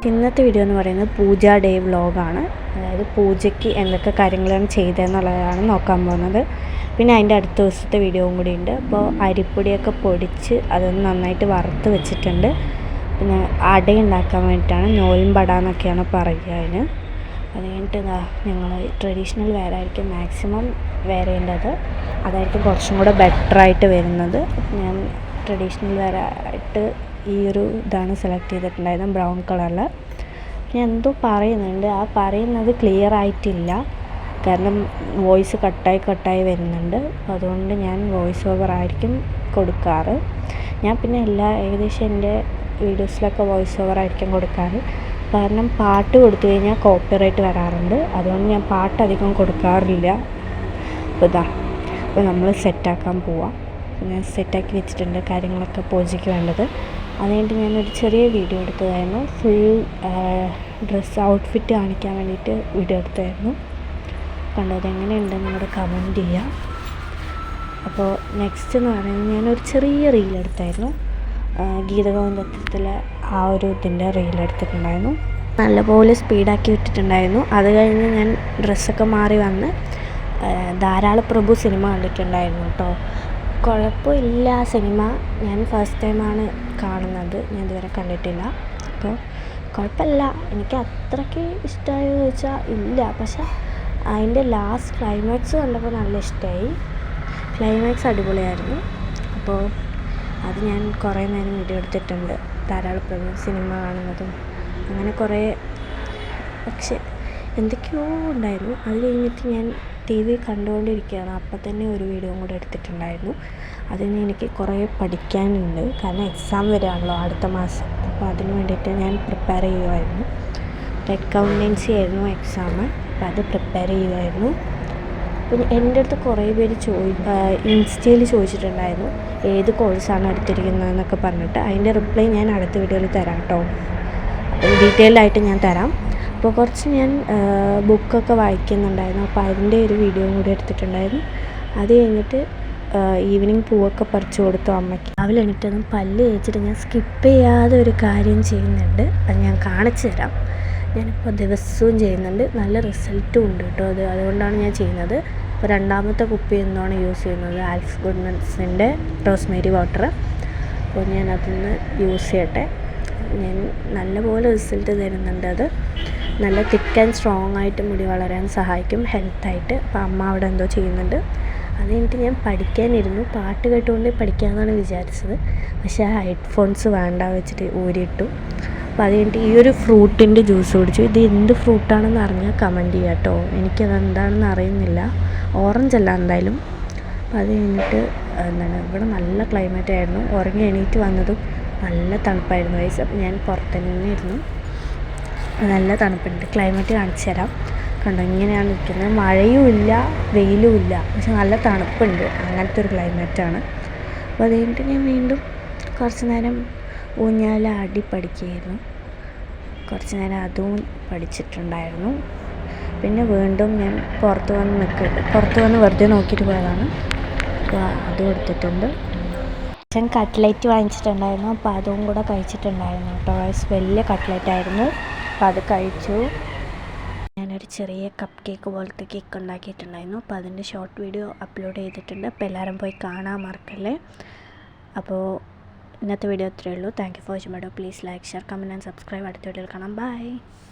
ഇന്നത്തെ വീഡിയോ എന്ന് പറയുന്നത് പൂജ ഡേ വ്ലോഗാണ്. അതായത് പൂജയ്ക്ക് എന്തൊക്കെ കാര്യങ്ങളാണ് ചെയ്തതെന്നുള്ളതാണ് നോക്കാൻ പോകുന്നത്. പിന്നെ അതിൻ്റെ അടുത്ത ദിവസത്തെ വീഡിയോയും കൂടി ഉണ്ട്. അപ്പോൾ അരിപ്പൊടിയൊക്കെ പൊടിച്ച് അതൊന്ന് നന്നായിട്ട് വറുത്ത് വെച്ചിട്ടുണ്ട്. പിന്നെ അടയുണ്ടാക്കാൻ വേണ്ടിയിട്ടാണ്, നോൽമ്പട എന്നൊക്കെയാണ് പറയുക അതിന്. അത് കഴിഞ്ഞിട്ട് ഞങ്ങൾ ട്രഡീഷണൽ വെയർ ആയിരിക്കും മാക്സിമം വെയർ ചെയ്യേണ്ടത്. അതായിരിക്കും കുറച്ചും കൂടെ ബെറ്ററായിട്ട് വരുന്നത്. ഞാൻ ട്രഡീഷണൽ വെയർ ആയിട്ട് ഈ ഒരു ഇതാണ് സെലക്ട് ചെയ്തിട്ടുണ്ടായിരുന്നത്, ബ്രൗൺ കളറിൽ. ഞാൻ എന്തോ പറയുന്നുണ്ട്, ആ പറയുന്നത് ക്ലിയർ ആയിട്ടില്ല, കാരണം വോയിസ് കട്ടായി വരുന്നുണ്ട്. അപ്പോൾ അതുകൊണ്ട് ഞാൻ വോയിസ് ഓവർ ആയിരിക്കും കൊടുക്കാറ്. ഞാൻ പിന്നെ ഏകദേശം എൻ്റെ വീഡിയോസിലൊക്കെ വോയിസ് ഓവർ ആയിരിക്കും കൊടുക്കാറ്. കാരണം പാട്ട് കൊടുത്തു കഴിഞ്ഞാൽ കോപ്പിറൈറ്റ് വരാറുണ്ട്. അതുകൊണ്ട് ഞാൻ പാട്ട് അധികം കൊടുക്കാറില്ല. അപ്പോൾ നമ്മൾ സെറ്റാക്കാൻ പോവാം. ഞാൻ സെറ്റാക്കി വെച്ചിട്ടുണ്ട് കാര്യങ്ങളൊക്കെ പൂജയ്ക്ക് വേണ്ടത്. അത് കഴിഞ്ഞിട്ട് ഞാനൊരു ചെറിയ വീഡിയോ എടുത്തതായിരുന്നു. ഫുൾ ഡ്രസ്സ് ഔട്ട്ഫിറ്റ് കാണിക്കാൻ വേണ്ടിയിട്ട് വീഡിയോ എടുത്തായിരുന്നു. കണ്ടത് എങ്ങനെയുണ്ട് നിങ്ങളുടെ കമൻറ്റ് ചെയ്യാം. അപ്പോൾ നെക്സ്റ്റ് എന്ന് പറയുന്നത് ഞാനൊരു ചെറിയ റീലെടുത്തായിരുന്നു. ഗീതഗോവിന്ദത്തിലെ ആ ഒരു ഇതിൻ്റെ റീലെടുത്തിട്ടുണ്ടായിരുന്നു. നല്ലപോലെ സ്പീഡാക്കി വിട്ടിട്ടുണ്ടായിരുന്നു. അത് കഴിഞ്ഞ് ഞാൻ ഡ്രസ്സൊക്കെ മാറി വന്ന് ധാരാളപ്രഭു സിനിമ കണ്ടിട്ടുണ്ടായിരുന്നു കേട്ടോ. കുഴപ്പമില്ല സിനിമ. ഞാൻ ഫസ്റ്റ് ടൈമാണ് കാണുന്നത്, ഞാൻ ഇതുവരെ കണ്ടിട്ടില്ല. അപ്പോൾ കുഴപ്പമില്ല. എനിക്ക് അത്രയ്ക്ക് ഇഷ്ടമായോ എന്ന് ചോദിച്ചാൽ ഇല്ല. പക്ഷെ അതിൻ്റെ ലാസ്റ്റ് ക്ലൈമാക്സ് കണ്ടപ്പോൾ നല്ല ഇഷ്ടമായി. ക്ലൈമാക്സ് അടിപൊളിയായിരുന്നു. അപ്പോൾ അത് ഞാൻ കുറേ നേരം വീഡിയോ എടുത്തിട്ടുണ്ട്, ധാരാളപ്രഭു സിനിമ കാണുന്നതും അങ്ങനെ കുറേ. പക്ഷെ എന്തൊക്കെയോ ഉണ്ടായിരുന്നു. അത് കഴിഞ്ഞിട്ട് ഞാൻ TV കണ്ടുകൊണ്ടിരിക്കുകയാണ്. അപ്പം തന്നെ ഒരു വീഡിയോ കൂടെ എടുത്തിട്ടുണ്ടായിരുന്നു. അതിന് എനിക്ക് കുറേ പഠിക്കാനുണ്ട്, കാരണം എക്സാം വരികയാണല്ലോ അടുത്ത മാസം. അപ്പോൾ അതിന് വേണ്ടിയിട്ട് ഞാൻ പ്രിപ്പയർ ചെയ്യുമായിരുന്നു. അക്കൗണ്ടൻസി ആയിരുന്നു എക്സാം. അപ്പോൾ അത് പ്രിപ്പയർ ചെയ്യുമായിരുന്നു. പിന്നെ എൻ്റെ അടുത്ത് കുറേ പേര് ഇൻസ്റ്റയിൽ ചോദിച്ചിട്ടുണ്ടായിരുന്നു ഏത് കോഴ്സാണ് എടുത്തിരിക്കുന്നതെന്നൊക്കെ പറഞ്ഞിട്ട്. അതിൻ്റെ റിപ്ലൈ ഞാൻ അടുത്ത വീഡിയോയിൽ തരാം കേട്ടോ. ഡീറ്റെയിൽഡായിട്ട് ഞാൻ തരാം. അപ്പോൾ കുറച്ച് ഞാൻ ബുക്കൊക്കെ വായിക്കുന്നുണ്ടായിരുന്നു. അപ്പോൾ അതിൻ്റെ ഒരു വീഡിയോ കൂടി എടുത്തിട്ടുണ്ടായിരുന്നു. അത് കഴിഞ്ഞിട്ട് ഈവനിങ് പൂവൊക്കെ പറിച്ചു കൊടുത്തു അമ്മയ്ക്ക്. രാവിലെ എണീറ്റതും പല്ല് തേച്ചിട്ട് ഞാൻ സ്കിപ്പ് ചെയ്യാതെ ഒരു കാര്യം ചെയ്യുന്നുണ്ട്. അത് ഞാൻ കാണിച്ചു തരാം. ഞാനിപ്പോൾ ദിവസവും ചെയ്യുന്നുണ്ട്, നല്ല റിസൾട്ടും ഉണ്ട് കേട്ടോ. അതുകൊണ്ടാണ് ഞാൻ ചെയ്യുന്നത്. ഇപ്പോൾ രണ്ടാമത്തെ കുപ്പി എന്താണ് യൂസ് ചെയ്യുന്നത്, ആൽഫ് ഗുഡ്നസിൻ്റെ റോസ്മേരി വാട്ടർ. അപ്പോൾ ഞാൻ അതൊന്ന് യൂസ് ചെയ്യട്ടെ. ഞാൻ നല്ലപോലെ റിസൾട്ട് തരുന്നുണ്ട്. അത് നല്ല തിക്ക് ആൻഡ് സ്ട്രോങ് ആയിട്ട് മുടി വളരാൻ സഹായിക്കും, ഹെൽത്തായിട്ട്. അപ്പോൾ അമ്മ അവിടെ എന്തോ ചെയ്യുന്നുണ്ട്. അത് കഴിഞ്ഞിട്ട് ഞാൻ പഠിക്കാനിരുന്നു. പാട്ട് കേട്ടുകൊണ്ട് പഠിക്കാമെന്നാണ് വിചാരിച്ചത്. പക്ഷേ ആ ഹെഡ്ഫോൺസ് വേണ്ട വെച്ചിട്ട് ഊരിയിട്ടു. അപ്പോൾ അത് കഴിഞ്ഞിട്ട് ഈ ഒരു ഫ്രൂട്ടിൻ്റെ ജ്യൂസ് കുടിച്ചു. ഇത് എന്ത് ഫ്രൂട്ടാണെന്ന് അറിഞ്ഞാൽ കമൻറ്റ് ചെയ്യാം കേട്ടോ. എനിക്കത് എന്താണെന്ന് അറിയുന്നില്ല. ഓറഞ്ച് അല്ല എന്തായാലും. അപ്പോൾ അത് കഴിഞ്ഞിട്ട് ഇവിടെ നല്ല ക്ലൈമറ്റ് ആയിരുന്നു. ഉറങ്ങി എണീറ്റ് വന്നതും നല്ല തണുപ്പായിരുന്നു വയസ്സ്. അപ്പോൾ ഞാൻ പുറത്ത് തന്നെ ഇരുന്നു. നല്ല തണുപ്പുണ്ട്. ക്ലൈമറ്റ് കാണിച്ചു തരാം. കണ്ടോ, ഇങ്ങനെയാണ് നിൽക്കുന്നത്. മഴയും ഇല്ല വെയിലും ഇല്ല, പക്ഷെ നല്ല തണുപ്പുണ്ട്. അങ്ങനത്തെ ഒരു ക്ലൈമറ്റാണ്. അപ്പോൾ അത് കഴിഞ്ഞിട്ട് ഞാൻ വീണ്ടും കുറച്ച് നേരം ഊഞ്ഞാൽ ആടി പഠിക്കുകയായിരുന്നു. കുറച്ച് നേരം അതും പഠിച്ചിട്ടുണ്ടായിരുന്നു. പിന്നെ വീണ്ടും ഞാൻ പുറത്ത് വന്ന് വെറുതെ നോക്കിയിട്ട് പോയതാണ്. അപ്പോൾ അതും എടുത്തിട്ടുണ്ട്. ഞാൻ കട്ട്ലറ്റ് വാങ്ങിച്ചിട്ടുണ്ടായിരുന്നു. അപ്പോൾ അതും കൂടെ കഴിച്ചിട്ടുണ്ടായിരുന്നു കേട്ടോ. വലിയ കട്ട്ലറ്റ് ആയിരുന്നു. അപ്പോൾ അത് കഴിച്ചു. ഞാനൊരു ചെറിയ കപ്പ് കേക്ക് പോലത്തെ കേക്ക് ഉണ്ടാക്കിയിട്ടുണ്ടായിരുന്നു. അപ്പോൾ അതിൻ്റെ ഷോർട്ട് വീഡിയോ അപ്ലോഡ് ചെയ്തിട്ടുണ്ട്. അപ്പോൾ എല്ലാവരും പോയി കാണാൻ മറക്കല്ലേ. അപ്പോൾ ഇന്നത്തെ വീഡിയോ ഇത്രയേ ഉള്ളൂ. Thank you for watching. Please like, share, comment and subscribe. അടുത്ത വീഡിയോയിൽ കാണാം. ബൈ.